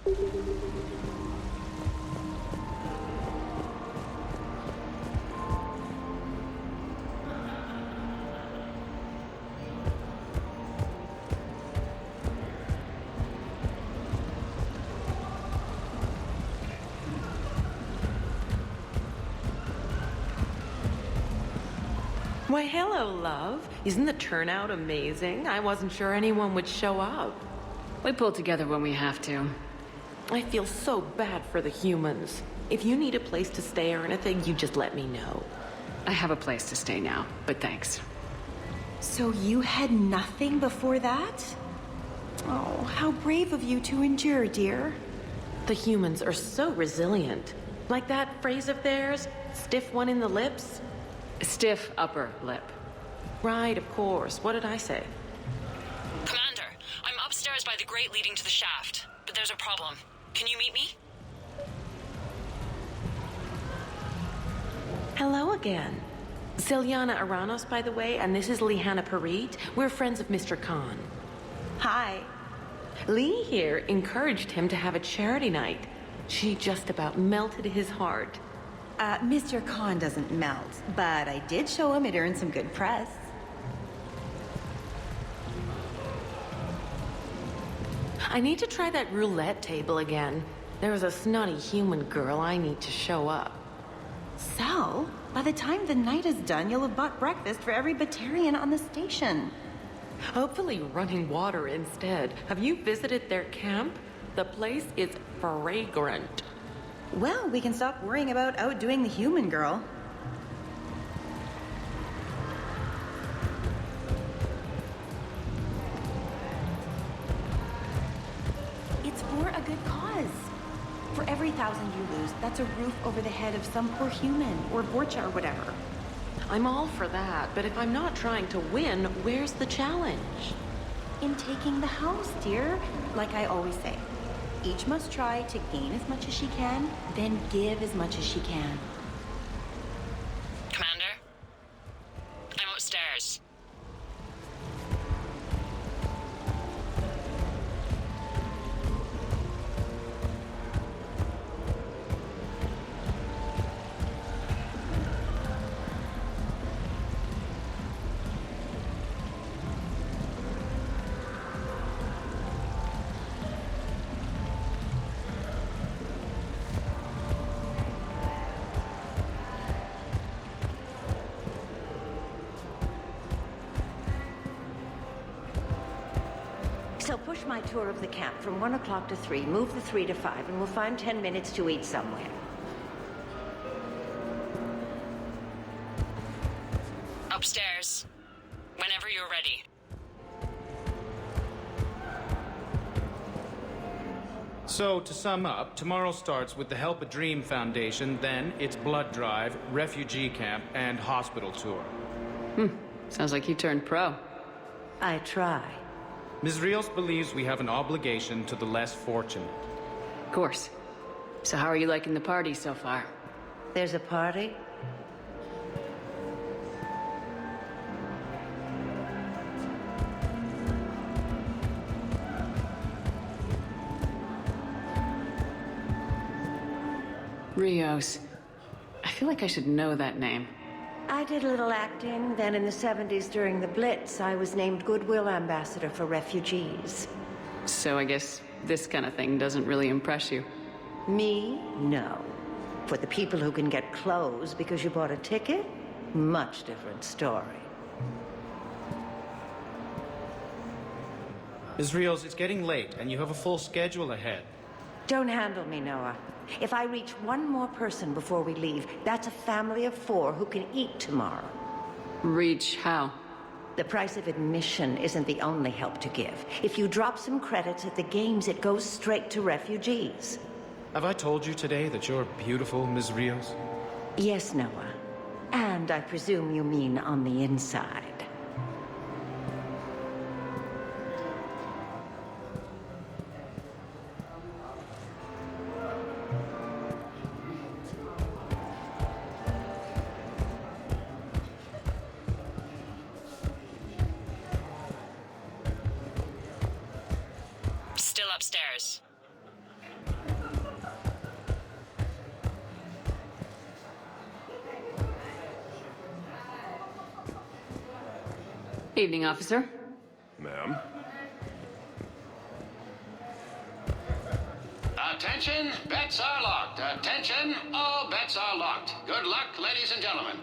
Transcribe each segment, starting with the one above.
Why, hello, love. Isn't the turnout amazing? I wasn't sure anyone would show up. We pull together when we have to. I feel so bad for the humans. If you need a place to stay or anything, you just let me know. I have a place to stay now, but thanks. So you had nothing before that? Oh, how brave of you to endure, dear. The humans are so resilient. Like that phrase of theirs, stiff one in the lips. Stiff upper lip. Right, of course. What did I say? Commander, I'm upstairs by the grate leading to the shaft, but there's a problem. Can you meet me? Hello again. Celiana Aranos, by the way, and this is Lihanna Parit. We're friends of Mr. Khan. Hi. Lee here encouraged him to have a charity night. She just about melted his heart. Mr. Khan doesn't melt, but I did show him it earned some good press. I need to try that roulette table again. There's a snotty human girl I need to show up. Sal, by the time the night is done, you'll have bought breakfast for every Batarian on the station. Hopefully running water instead. Have you visited their camp? The place is fragrant. Well, we can stop worrying about outdoing the human girl. It's for a good cause. For every 1,000 you lose, that's a roof over the head of some poor human, or Borcha or whatever. I'm all for that, but if I'm not trying to win, where's the challenge? In taking the house, dear. Like I always say, each must try to gain as much as she can, then give as much as she can. Commander? I'm upstairs. So push my tour of the camp from 1 o'clock to 3, move the 3 to 5, and we'll find 10 minutes to eat somewhere. Upstairs. Whenever you're ready. So, to sum up, tomorrow starts with the Help a Dream Foundation, then it's blood drive, refugee camp, and hospital tour. Sounds like you turned pro. I try. Ms. Rios believes we have an obligation to the less fortunate. Of course. So how are you liking the party so far? There's a party? Rios. I feel like I should know that name. I did a little acting. Then in the 70s during the Blitz, I was named Goodwill Ambassador for Refugees. So I guess this kind of thing doesn't really impress you. Me? No. For the people who can get clothes because you bought a ticket? Much different story. Ms. Rios, it's getting late, and you have a full schedule ahead. Don't handle me, Noah. If I reach one more person before we leave, that's a family of 4 who can eat tomorrow. Reach how? The price of admission isn't the only help to give. If you drop some credits at the games, it goes straight to refugees. Have I told you today that you're beautiful, Ms. Rios? Yes, Noah. And I presume you mean on the inside. Still upstairs. Evening, officer. Ma'am? Attention, bets are locked. Attention, all bets are locked. Good luck, ladies and gentlemen.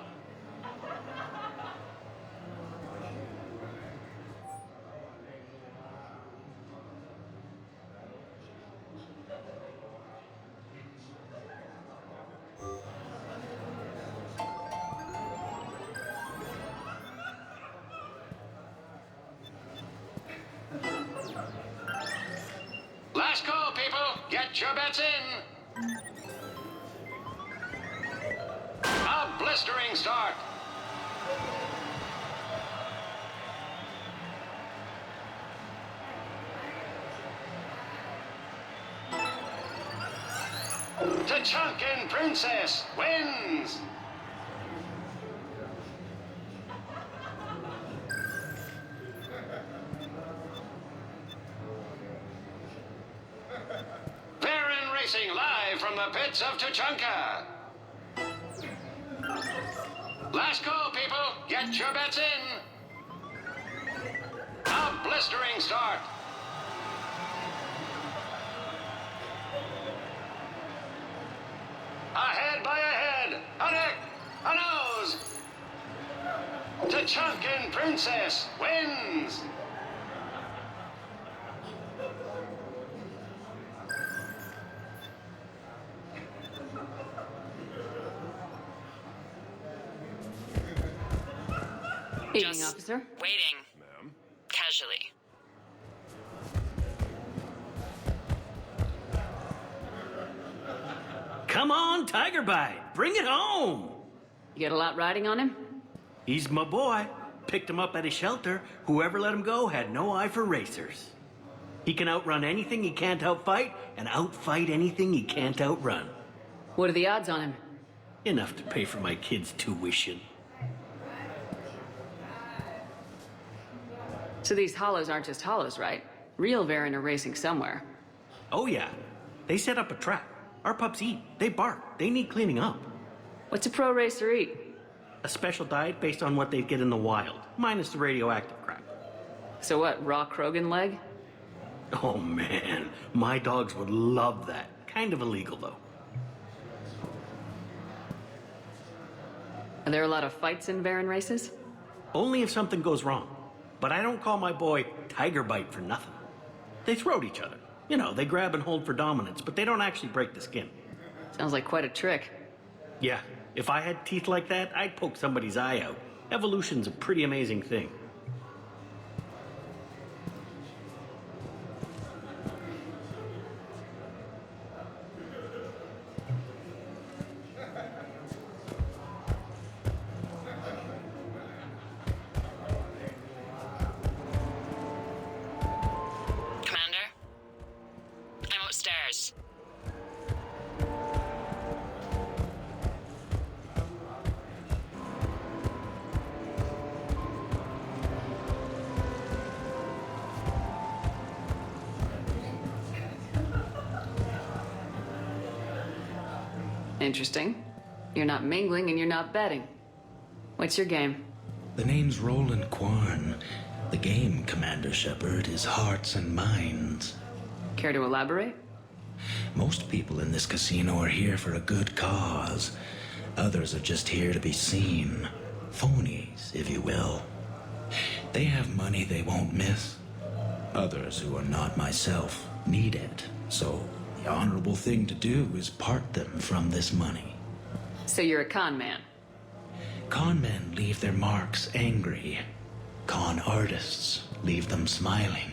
Last call, people. Get your bets in. A blistering start. Tachankan Princess wins. Baron Racing live from the pits of Tuchanka. Last call, people. Get your bets in. A blistering start. Ahead by a head, a neck, a nose. Tachankan Princess wins. Evening, Just officer. waiting. Ma'am? Casually. Come on, Tiger Bite. Bring it home. You get a lot riding on him? He's my boy. Picked him up at his shelter. Whoever let him go had no eye for racers. He can outrun anything he can't outfight and outfight anything he can't outrun. What are the odds on him? Enough to pay for my kid's tuition. So these hollows aren't just hollows, right? Real Varen are racing somewhere. Oh yeah, they set up a trap. Our pups eat, they bark, they need cleaning up. What's a pro racer eat? A special diet based on what they get in the wild, minus the radioactive crap. So what, raw Krogan leg? Oh man, my dogs would love that. Kind of illegal though. Are there a lot of fights in Varen races? Only if something goes wrong. But I don't call my boy Tiger Bite for nothing. They throat each other. You know, they grab and hold for dominance, but they don't actually break the skin. Sounds like quite a trick. Yeah, if I had teeth like that, I'd poke somebody's eye out. Evolution's a pretty amazing thing. Commander? I'm upstairs. Interesting. You're not mingling and you're not betting. What's your game? The name's Roland Quarn. The game, Commander Shepard, is hearts and minds. Care to elaborate? Most people in this casino are here for a good cause. Others are just here to be seen. Phonies, if you will. They have money they won't miss. Others, who are not myself, need it. So the honorable thing to do is part them from this money. So you're a con man. Con men leave their marks angry. Con artists leave them smiling.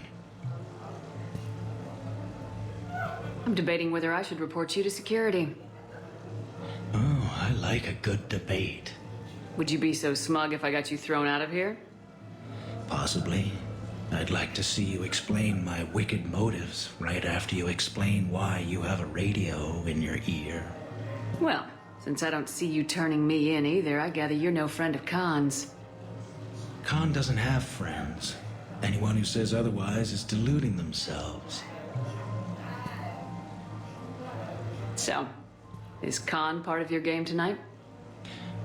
I'm debating whether I should report you to security. Oh, I like a good debate. Would you be so smug if I got you thrown out of here? Possibly. I'd like to see you explain my wicked motives right after you explain why you have a radio in your ear. Well, since I don't see you turning me in either, I gather you're no friend of Khan's. Khan doesn't have friends. Anyone who says otherwise is deluding themselves. So, is Khan part of your game tonight?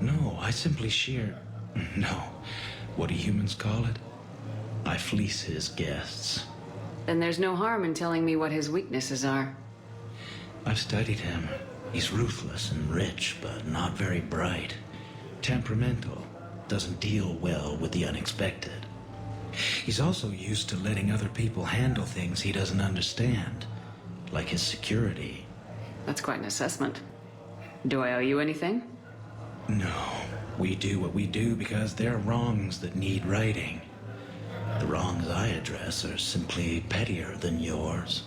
No, I simply sheer... No. What do humans call it? I fleece his guests. Then there's no harm in telling me what his weaknesses are. I've studied him. He's ruthless and rich, but not very bright. Temperamental. Doesn't deal well with the unexpected. He's also used to letting other people handle things he doesn't understand, like his security. That's quite an assessment. Do I owe you anything? No. We do what we do because they're wrongs that need righting. The wrongs I address are simply pettier than yours.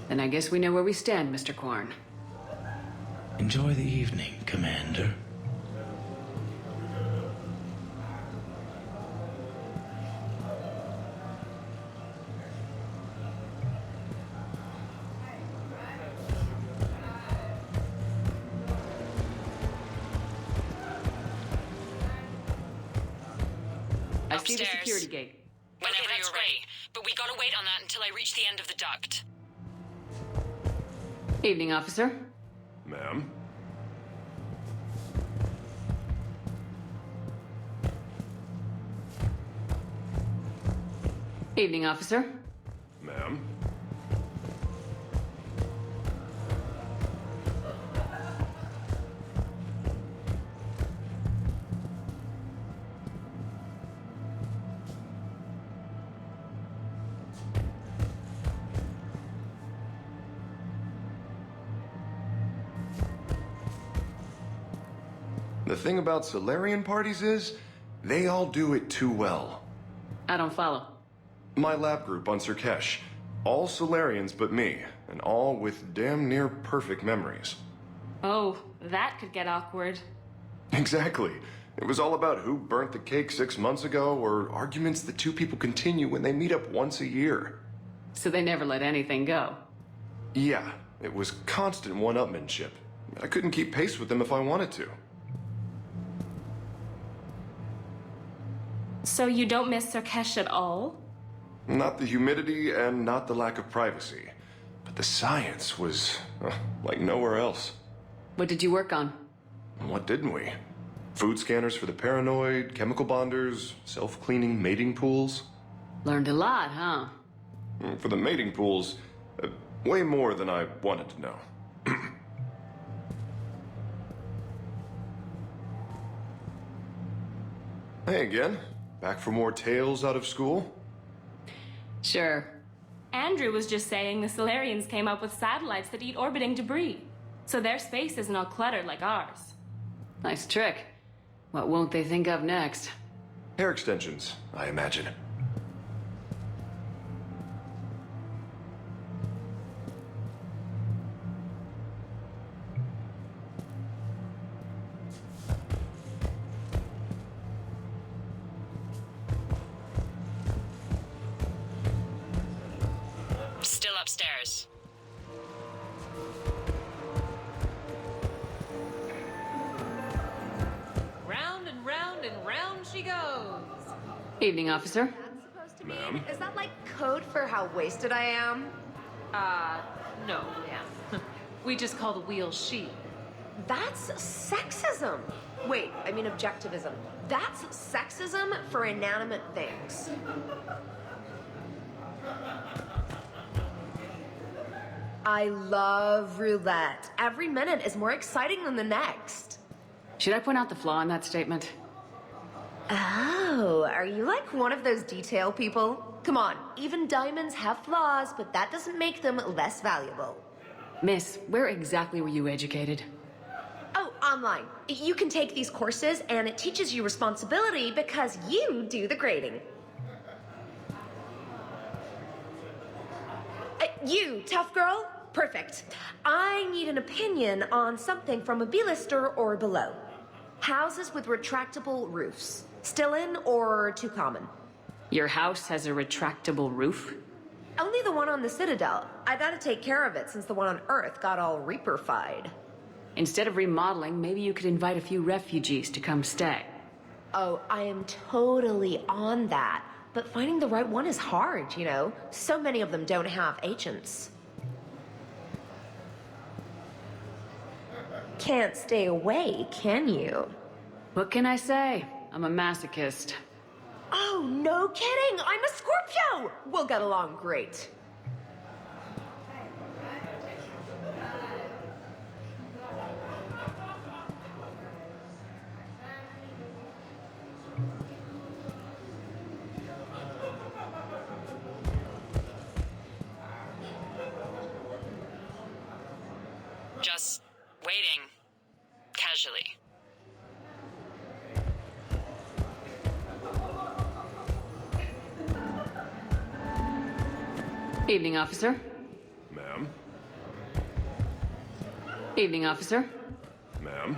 Then I guess we know where we stand, Mr. Quarn. Enjoy the evening, Commander. I see the Upstairs. security gate. Whenever you're ready. But we gotta wait on that until I reach the end of the duct. Evening, officer. Ma'am? Evening, officer. Ma'am? The thing about Solarian parties is, they all do it too well. I don't follow. My lab group on Sirkesh, all Solarians but me, and all with damn near perfect memories. Oh, that could get awkward. Exactly. It was all about who burnt the cake 6 months ago, or arguments that two people continue when they meet up once a year. So they never let anything go. Yeah, it was constant one-upmanship. I couldn't keep pace with them if I wanted to. So you don't miss Sirkesh at all? Not the humidity and not the lack of privacy. But the science was like nowhere else. What did you work on? What didn't we? Food scanners for the paranoid, chemical bonders, self-cleaning mating pools. Learned a lot, huh? For the mating pools, way more than I wanted to know. Hey again. Back for more tales out of school? Sure. Andrew was just saying the Solarians came up with satellites that eat orbiting debris. So their space isn't all cluttered like ours. Nice trick. What won't they think of next? Hair extensions, I imagine. Still upstairs. Round and round and round she goes. Evening, officer. Ma'am? Is that like code for how wasted I am? No, ma'am. We just call the wheel she. That's sexism. Wait, I mean objectivism. That's sexism for inanimate things. I love roulette. Every minute is more exciting than the next. Should I point out the flaw in that statement? Oh, are you like one of those detail people? Come on, even diamonds have flaws, but that doesn't make them less valuable. Miss, where exactly were you educated? Oh, online. You can take these courses and it teaches you responsibility because you do the grading. You, tough girl? Perfect. I need an opinion on something from a B-lister or below. Houses with retractable roofs. Still in or too common? Your house has a retractable roof? Only the one on the Citadel. I gotta take care of it since the one on Earth got all Reaper-fied. Instead of remodeling, maybe you could invite a few refugees to come stay. Oh, I am totally on that. But finding the right one is hard, you know? So many of them don't have agents. Can't stay away, can you? What can I say? I'm a masochist. Oh, no kidding! I'm a Scorpio! We'll get along great. Just waiting. Casually. Evening, officer. Ma'am? Evening, officer. Ma'am?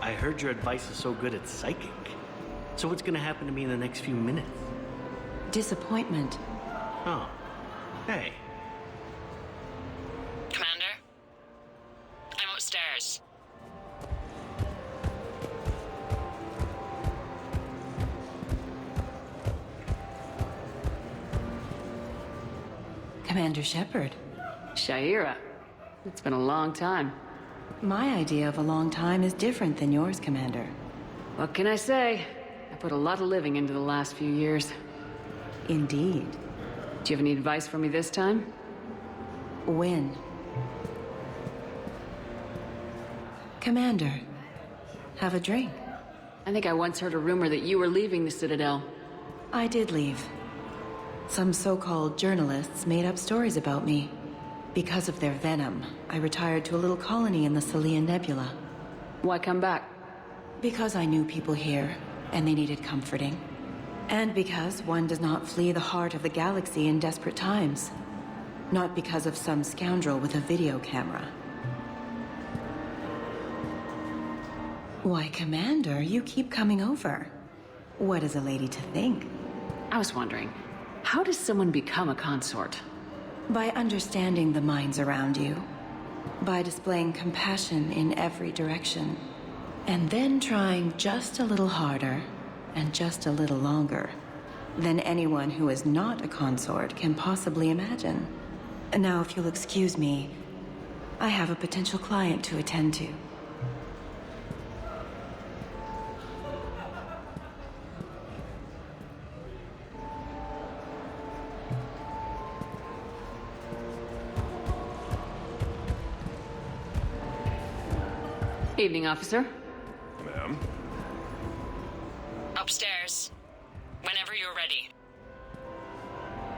I heard your advice is so good at psychic. So what's gonna happen to me in the next few minutes? Disappointment. Oh. Hey. Commander? I'm upstairs. Commander Shepard. Shaira. It's been a long time. My idea of a long time is different than yours, Commander. What can I say? I put a lot of living into the last few years. Indeed. Do you have any advice for me this time? When? Commander, have a drink. I think I once heard a rumor that you were leaving the Citadel. I did leave. Some so-called journalists made up stories about me. Because of their venom, I retired to a little colony in the Celian Nebula. Why come back? Because I knew people here, and they needed comforting. And because one does not flee the heart of the galaxy in desperate times. Not because of some scoundrel with a video camera. Why, Commander, you keep coming over. What is a lady to think? I was wondering, how does someone become a consort? By understanding the minds around you. By displaying compassion in every direction. And then trying just a little harder and just a little longer than anyone who is not a consort can possibly imagine. And now, if you'll excuse me, I have a potential client to attend to. Evening, officer. Ma'am? Upstairs. Whenever you're ready.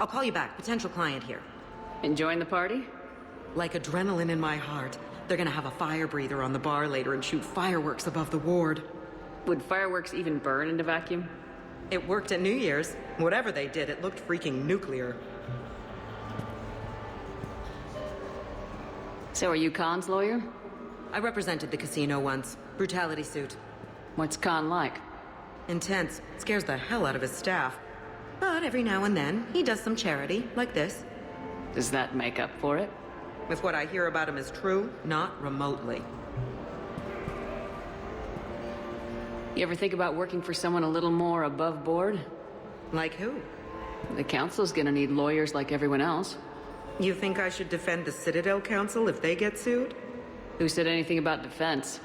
I'll call you back. Potential client here. Enjoying the party? Like adrenaline in my heart. They're gonna have a fire breather on the bar later and shoot fireworks above the ward. Would fireworks even burn in a vacuum? It worked at New Year's. Whatever they did, it looked freaking nuclear. So are you Khan's lawyer? I represented the casino once. Brutality suit. What's Khan like? Intense. Scares the hell out of his staff. But every now and then, he does some charity, like this. Does that make up for it? If what I hear about him is true, not remotely. You ever think about working for someone a little more above board? Like who? The council's gonna need lawyers like everyone else. You think I should defend the Citadel Council if they get sued? Who said anything about defense?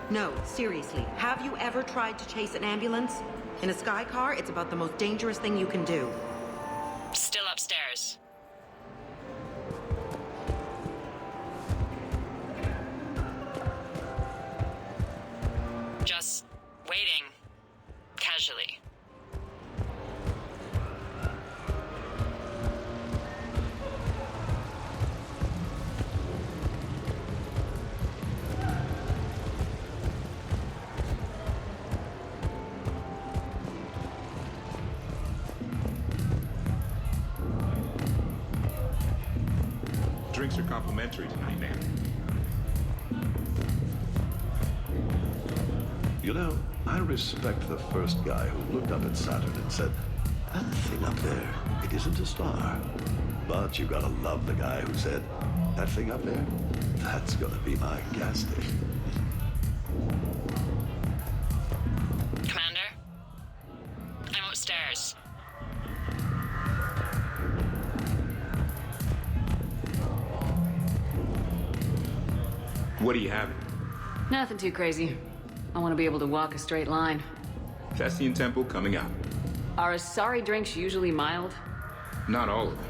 No, seriously, have you ever tried to chase an ambulance? In a sky car, it's about the most dangerous thing you can do. Still upstairs. Just waiting. Casually. Drinks are complimentary tonight, ma'am. You know, I respect the first guy who looked up at Saturn and said, that thing up there, it isn't a star. But you gotta love the guy who said, that thing up there, that's gonna be my gas station. Commander? I'm upstairs. What do you have? Nothing too crazy. I want to be able to walk a straight line. Thessian Temple coming up. Are Asari drinks usually mild? Not all of them.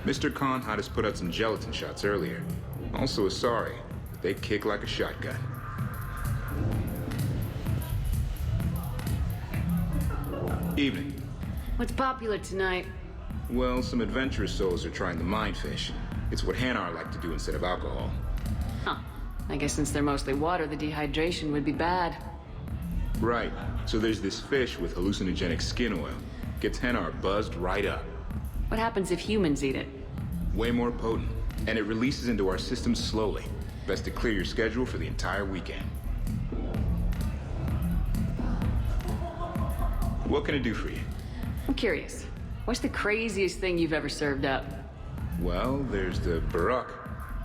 Mr. Khan had us put out some gelatin shots earlier. Also Asari. They kick like a shotgun. Evening. What's popular tonight? Well, some adventurous souls are trying the mindfish. It's what Hanar like to do instead of alcohol. Huh. I guess since they're mostly water, the dehydration would be bad. Right. So there's this fish with hallucinogenic skin oil. Gets Hanar buzzed right up. What happens if humans eat it? Way more potent. And it releases into our system slowly. Best to clear your schedule for the entire weekend. What can I do for you? I'm curious. What's the craziest thing you've ever served up? Well, there's the Barak.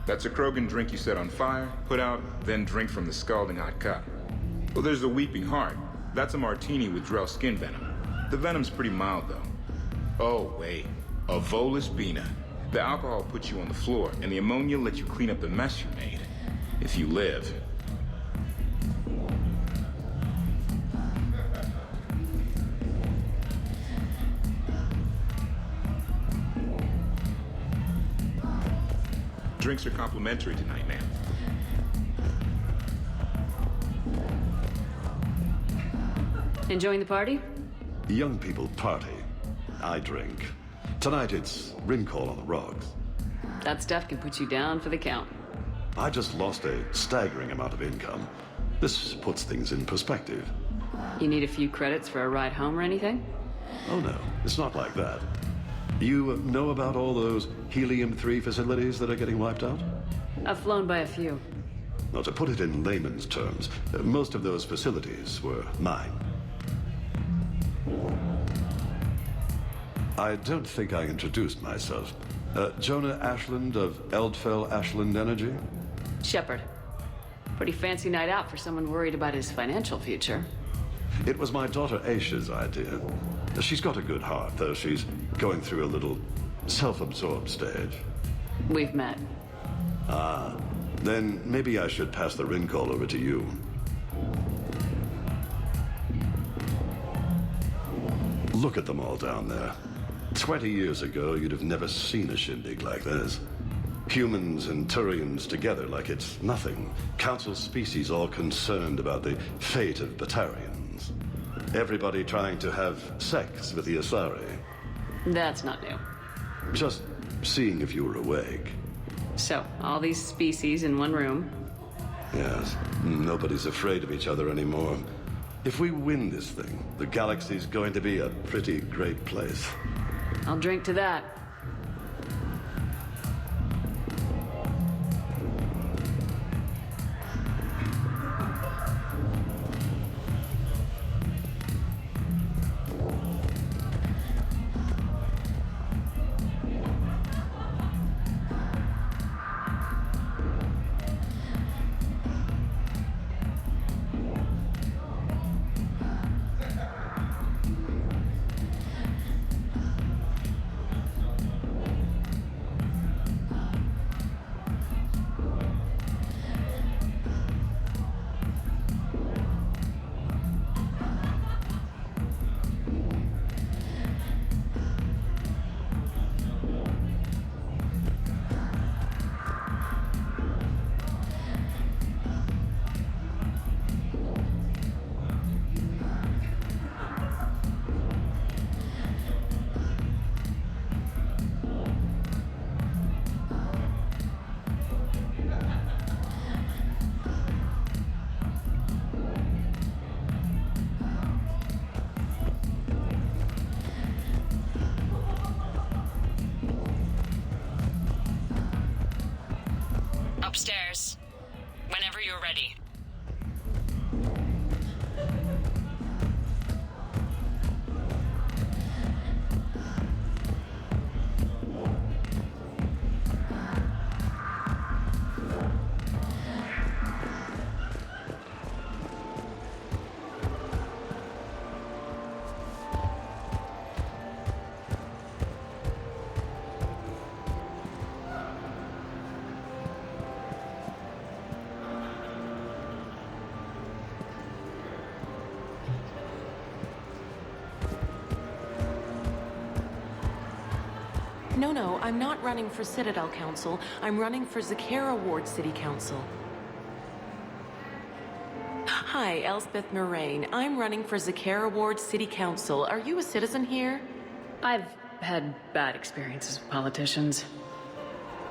That's a Krogan drink you set on fire, put out, then drink from the scalding hot cup. Well, there's the Weeping Heart. That's a martini with Drell skin venom. The venom's pretty mild, though. Oh, wait. A Volus Bina. The alcohol puts you on the floor, and the ammonia lets you clean up the mess you made. If you live. Drinks are complimentary tonight, ma'am. Enjoying the party? Young people party. I drink. Tonight it's Rimcall on the rocks. That stuff can put you down for the count. I just lost a staggering amount of income. This puts things in perspective. You need a few credits for a ride home or anything? Oh no, it's not like that. You know about all those helium-3 facilities that are getting wiped out? I've flown by a few. Now, to put it in layman's terms, most of those facilities were mine. I don't think I introduced myself. Jonah Ashland of Eldfell Ashland Energy? Shepard. Pretty fancy night out for someone worried about his financial future. It was my daughter Aisha's idea. She's got a good heart, though she's going through a little self-absorbed stage. We've met. Ah, then maybe I should pass the ring call over to you. Look at them all down there. 20 years ago, you'd have never seen a shindig like this. Humans and Turians together like it's nothing. Council species all concerned about the fate of Batarians. Everybody trying to have sex with the Asari. That's not new. Just seeing if you were awake. So, all these species in one room. Yes, nobody's afraid of each other anymore. If we win this thing, the galaxy's going to be a pretty great place. I'll drink to that. Upstairs. Whenever you're ready. No, I'm not running for Citadel Council. I'm running for Zakara Ward City Council. Hi, Elspeth Moraine. I'm running for Zakara Ward City Council. Are you a citizen here? I've had bad experiences with politicians.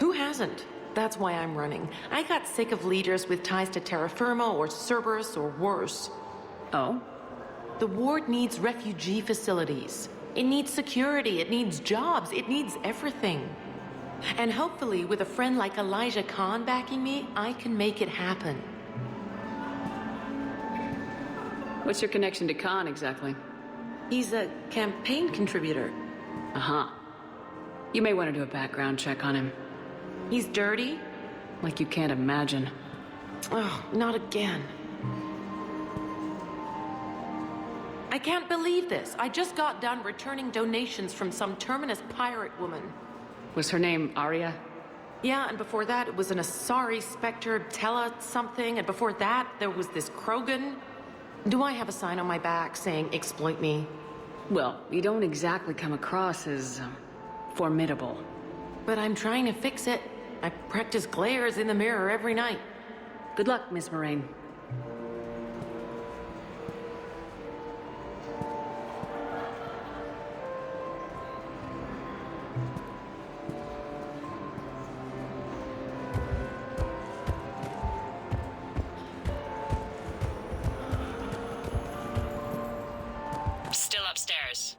Who hasn't? That's why I'm running. I got sick of leaders with ties to terra firma or Cerberus or worse. Oh? The ward needs refugee facilities. It needs security, it needs jobs, it needs everything. And hopefully, with a friend like Elijah Khan backing me, I can make it happen. What's your connection to Khan, exactly? He's a campaign contributor. Uh-huh. You may want to do a background check on him. He's dirty? Like you can't imagine. Oh, not again. I can't believe this. I just got done returning donations from some Terminus pirate woman. Was her name Arya? Yeah, and before that it was an Asari Spectre, Tella something, and before that there was this Krogan. Do I have a sign on my back saying exploit me? Well, you don't exactly come across as formidable. But I'm trying to fix it. I practice glares in the mirror every night. Good luck, Miss Moraine. Still upstairs.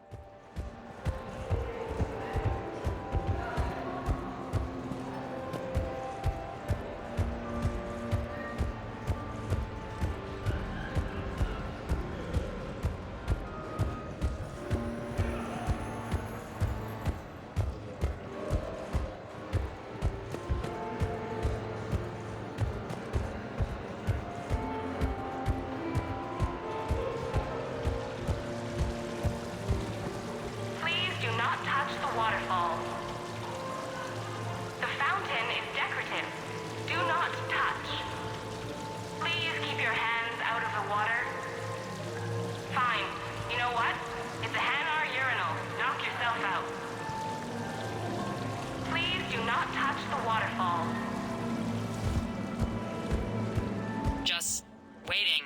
Just waiting.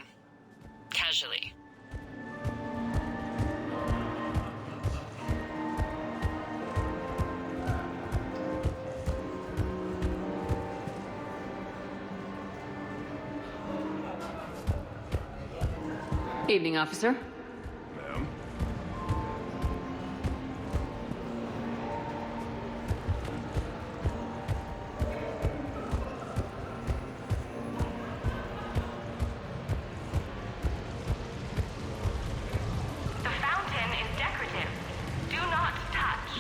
Casually. Evening, officer. Ma'am? The fountain is decorative. Do not touch.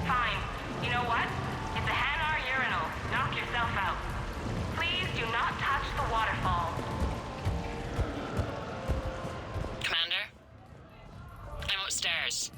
Fine. You know what? It's a Hanar urinal. Knock yourself out. Please do not touch the waterfall. Commander? I'm upstairs.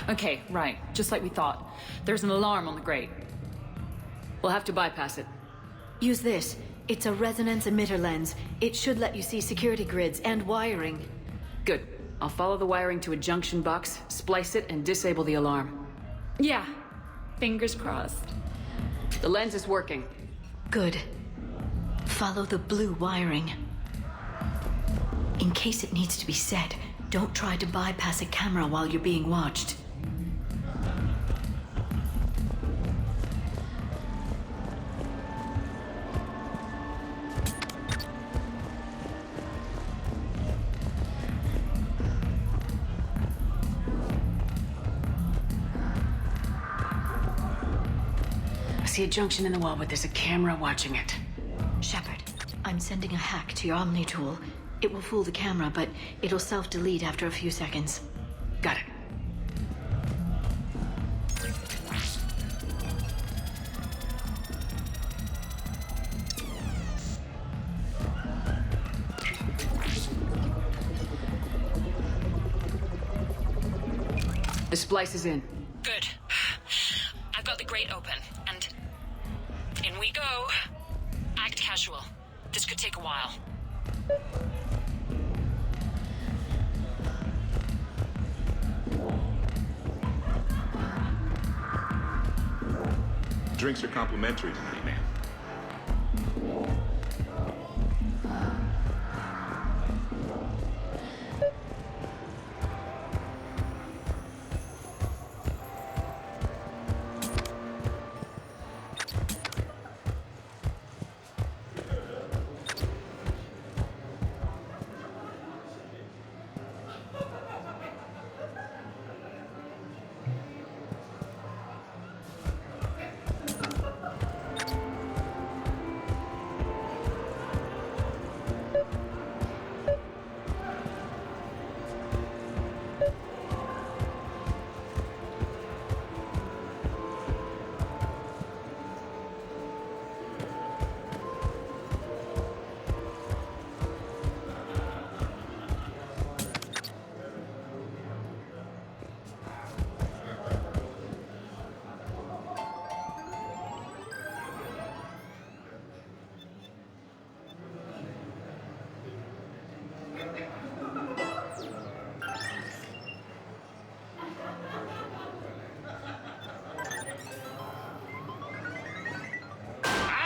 Okay, right. Just like we thought. There's an alarm on the grate. We'll have to bypass it. Use this. It's a resonance emitter lens. It should let you see security grids and wiring. Good. I'll follow the wiring to a junction box, splice it, and disable the alarm. Yeah. Fingers crossed. The lens is working. Good. Follow the blue wiring. In case it needs to be set, don't try to bypass a camera while you're being watched. I see a junction in the wall, but there's a camera watching it. Shepard, I'm sending a hack to your Omni tool. It will fool the camera, but it'll self-delete after a few seconds. Got it. The splice is in. Good. I've got the grate open, and in we go. Act casual. This could take a while. Drinks are complimentary tonight, man.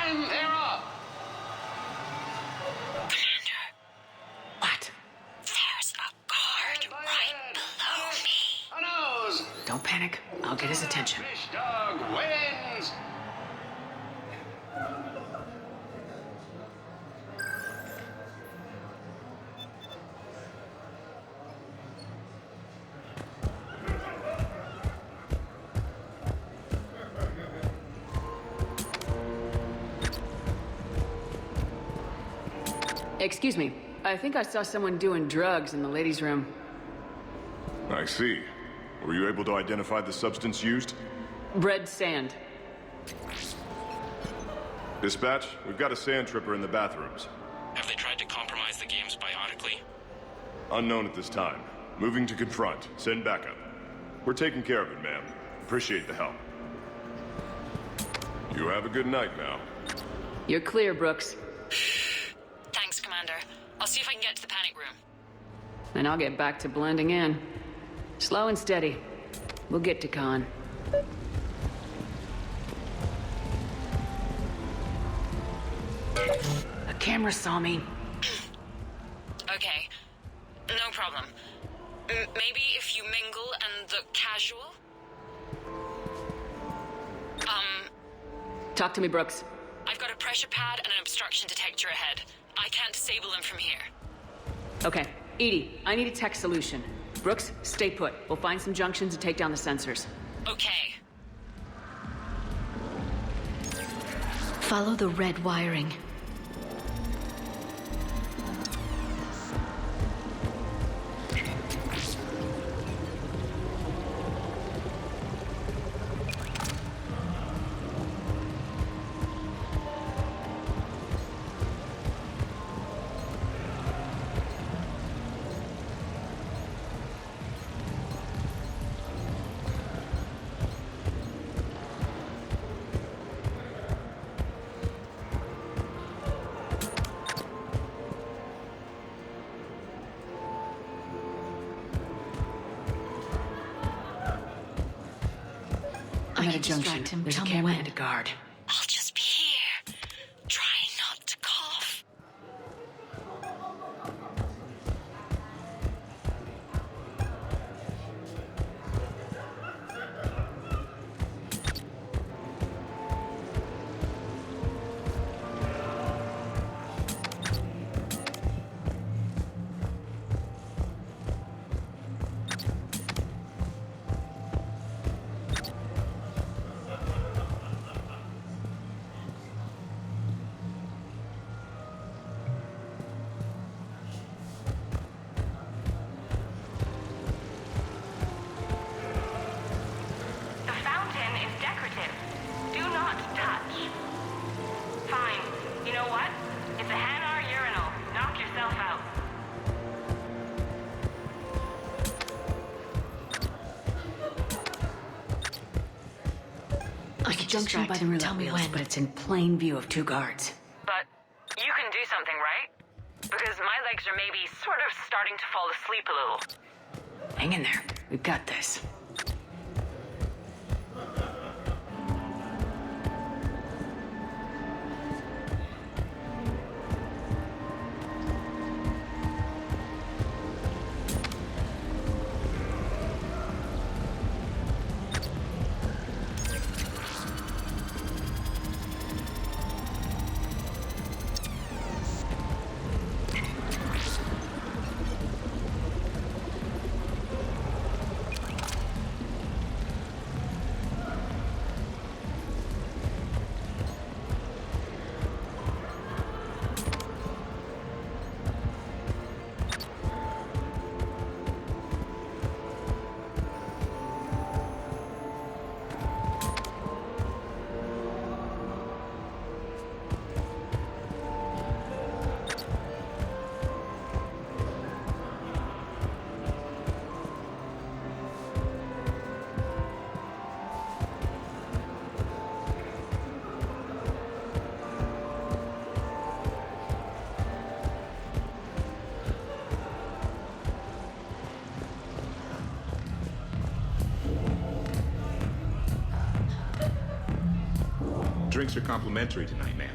And they're off! Commander. What? There's a guard right below me. A nose! Don't panic. I'll get his attention. Fish dog wins! Excuse me. I think I saw someone doing drugs in the ladies' room. I see. Were you able to identify the substance used? Red sand. Dispatch, we've got a sand tripper in the bathrooms. Have they tried to compromise the games bionically? Unknown at this time. Moving to confront. Send backup. We're taking care of it, ma'am. Appreciate the help. You have a good night now. You're clear, Brooks. Thanks, Commander. I'll see if I can get to the panic room. And I'll get back to blending in. Slow and steady. We'll get to Khan. A camera saw me. Okay. No problem. Maybe if you mingle and look casual? Talk to me, Brooks. I've got a pressure pad and an obstruction detector ahead. I can't disable them from here. Okay. Edie, I need a tech solution. Brooks, stay put. We'll find some junctions to take down the sensors. Okay. Follow the red wiring. I'm at a junction. There's a camera and a guard. I'll just be here. Try not to cough. The fountain is decorative. Do not touch. Fine. You know what? It's a Hanar urinal. Knock yourself out. There's a junction by the roulette Tell me wheels, when. but it's in plain view of 2 guards. But you can do something, right? Because my legs are maybe sort of starting to fall asleep a little. Hang in there. We've got this. Drinks are complimentary tonight, man.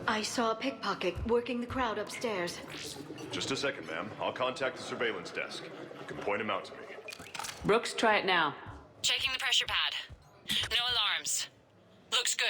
I saw a pickpocket working the crowd upstairs. Just a second, ma'am. I'll contact the surveillance desk. You can point him out to me. Brooks, try it now. Checking the pressure pad. No alarms. Looks good.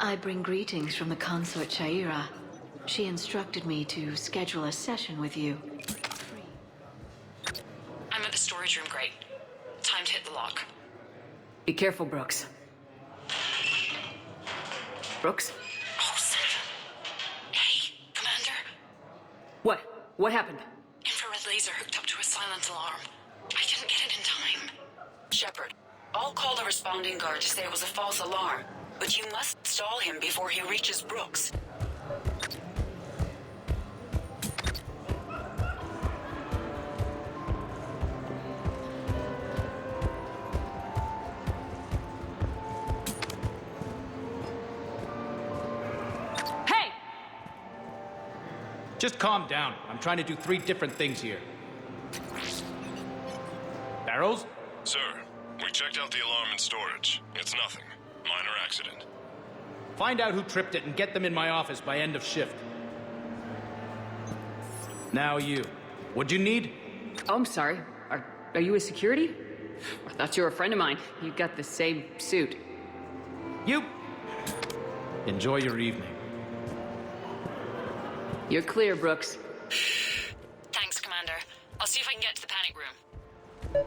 I bring greetings from the consort Shaira. She instructed me to schedule a session with you. I'm at the storage room, Great. Time to hit the lock. Be careful, Brooks. Brooks? Oh, son of a... Hey, Commander. What? What happened? Infrared laser hooked up to a silent alarm. I didn't get it in time. Shepard, I'll call the responding guard to say it was a false alarm, but you must stall him before he reaches Brooks. Just calm down. I'm trying to do 3 different things here. Barrows? Sir, we checked out the alarm in storage. It's nothing. Minor accident. Find out who tripped it and get them in my office by end of shift. Now you. What'd you need? Oh, I'm sorry. Are you a security? I thought you were a friend of mine. You got the same suit. You. Enjoy your evening. You're clear, Brooks. Thanks, Commander. I'll see if I can get to the panic room.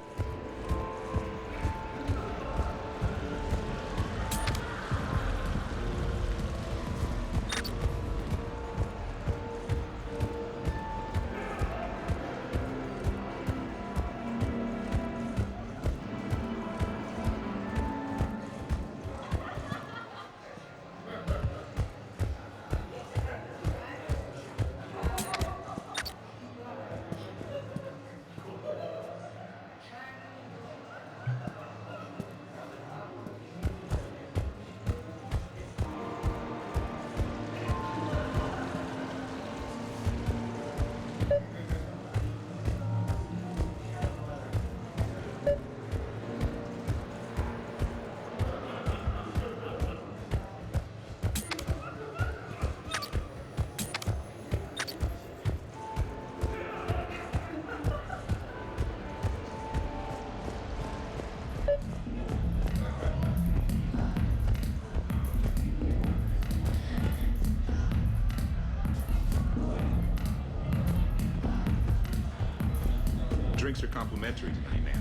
Drinks are complimentary tonight, man.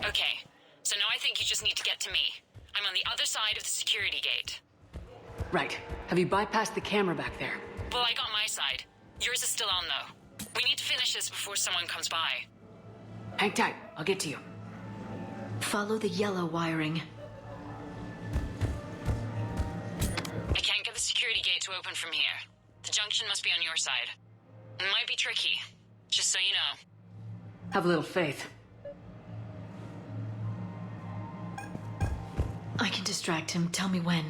Okay, so now I think you just need to get to me. I'm on the other side of the security gate. Right. Have you bypassed the camera back there? Well, I got my side. Yours is still on, though. We need to finish this before someone comes by. Hang tight. I'll get to you. Follow the yellow wiring. I can't get the security gate to open from here. The junction must be on your side. It might be tricky, just so you know. Have a little faith. I can distract him. Tell me when.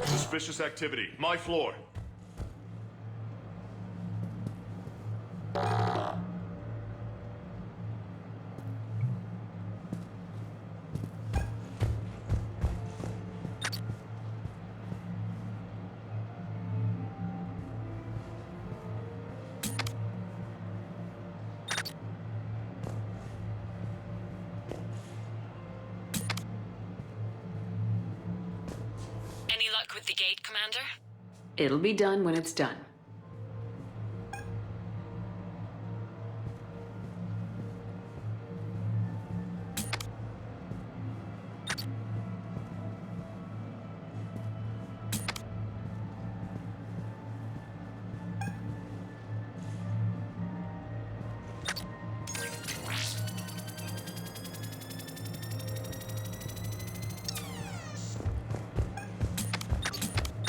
Suspicious activity. My floor. at the gate, Commander? It'll be done when it's done.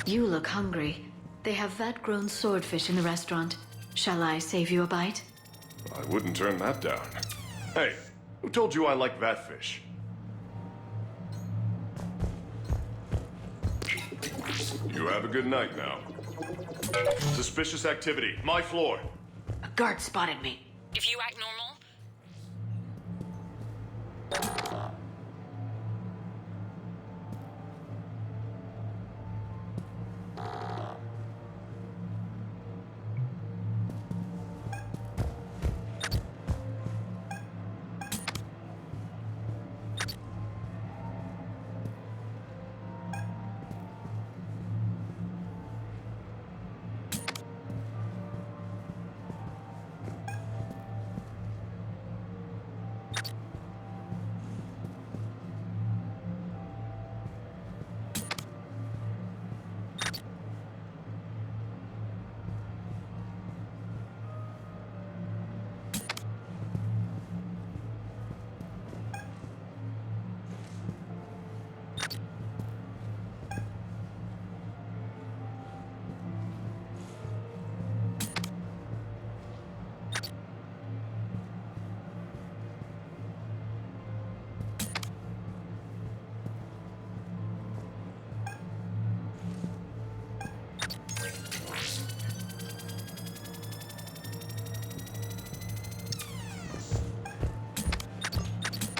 You look hungry. They have vat-grown swordfish in the restaurant. Shall I save you a bite? I wouldn't turn that down. Hey, who told you I like that fish? You have a good night now. Suspicious activity. My floor. A guard spotted me. If you act normal,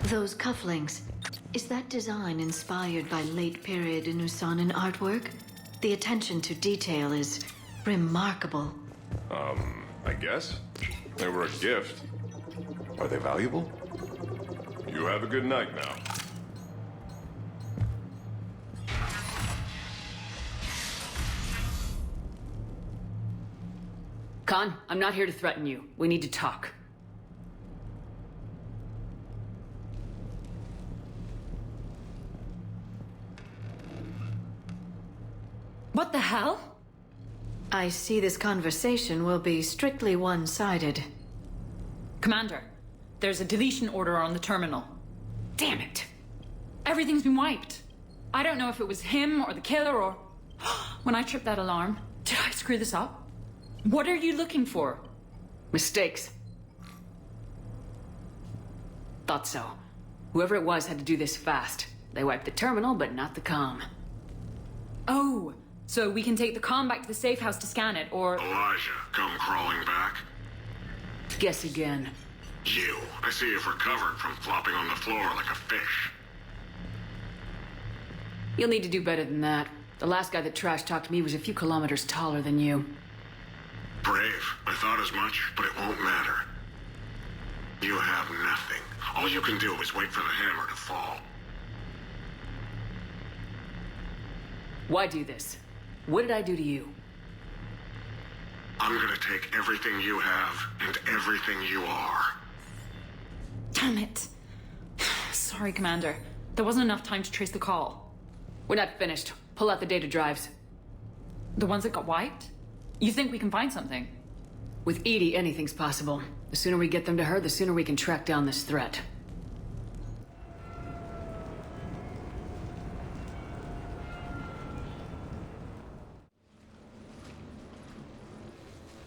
Those cufflinks, is that design inspired by late period Inusanan artwork? The attention to detail is remarkable. I guess. They were a gift. Are they valuable? You have a good night now. Khan, I'm not here to threaten you. We need to talk. What the hell? I see this conversation will be strictly one-sided. Commander, there's a deletion order on the terminal. Damn it! Everything's been wiped. I don't know if it was him or the killer or... When I tripped that alarm, did I screw this up? What are you looking for? Mistakes. Thought so. Whoever it was had to do this fast. They wiped the terminal, but not the comm. Oh, so we can take the comm back to the safe house to scan it, or... Elijah, come crawling back. Guess again. You. I see you've recovered from flopping on the floor like a fish. You'll need to do better than that. The last guy that trash-talked me was a few kilometers taller than you. Brave. I thought as much, but it won't matter. You have nothing. All you can do is wait for the hammer to fall. Why do this? What did I do to you? I'm gonna take everything you have and everything you are. Damn it. Sorry, Commander. There wasn't enough time to trace the call. We're not finished. Pull out the data drives. The ones that got wiped? You think we can find something? With Edie, anything's possible. The sooner we get them to her, the sooner we can track down this threat.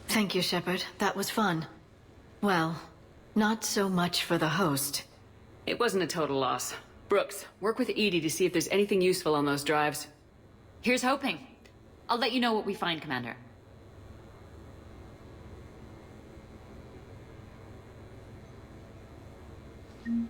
Thank you, Shepard. That was fun. Well, not so much for the host. It wasn't a total loss. Brooks, work with Edie to see if there's anything useful on those drives. Here's hoping. I'll let you know what we find, Commander. Mm.